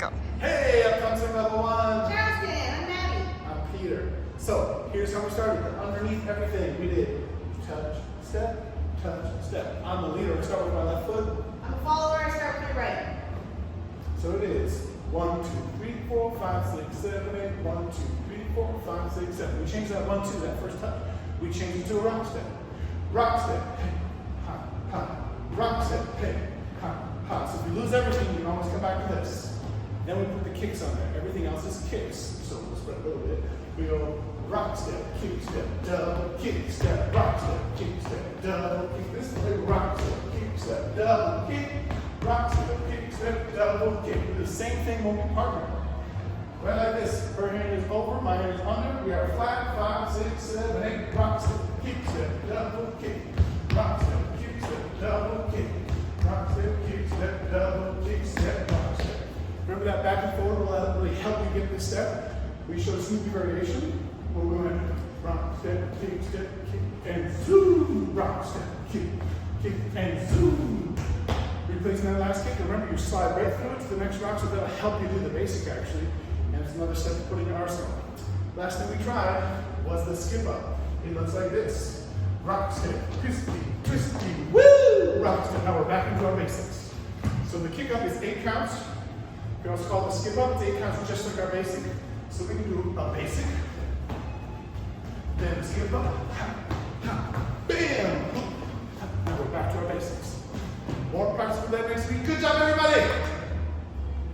Go. Hey, Uptown Swing level 1. Charleston, I'm Maddie. I'm Peter. So, here's how we started. Underneath everything, we did touch, step, touch, step. I'm the leader. I start with my left foot. I'm a follower, I start with my right. So it is 1, 2, 3, 4, 5, 6, 7, 8. 1, 2, 3, 4, 5, 6, 7. We changed that 1, 2, that first touch. We changed it to a rock step. Rock step, hey, ha, ha. Rock step, hey, ha, ha. So if you lose everything, you can always come back to this. Then we put the kicks on there. Everything else is kicks. So we'll spread a little bit. We go rock step, kick step, double kick step, rock step, kick step, double kick. This way, rock step, kick step, double kick, rock step, kick step, double kick. We do the same thing when we partner. Right like this. Her hand is over, my hand is under. We are flat. 5, 6, 7, 8. Rock step, kick step, double kick. Rock step, kick step, double kick. Rock step, kick step, double kick step, rock step. Remember that back and forward will really help you get this step. We showed a snoopy variation where we went rock step, kick, and zoom. Rock step, kick, and zoom. Replacing that last kick. Remember, you slide right through it to the next rock, so that'll help you do the basic actually. And it's another step to put in your arsenal. Last thing we tried was the skip up. It looks like this. Rock step, twisty, woo! Rock step. Now we're back into our basics. So the kick up is 8 counts. You can also call it the skip up. It's 8 counts just like our basic. So we can do a basic, then skip up, bam! Now we're back to our basics. More practice for that next week. Good job, everybody!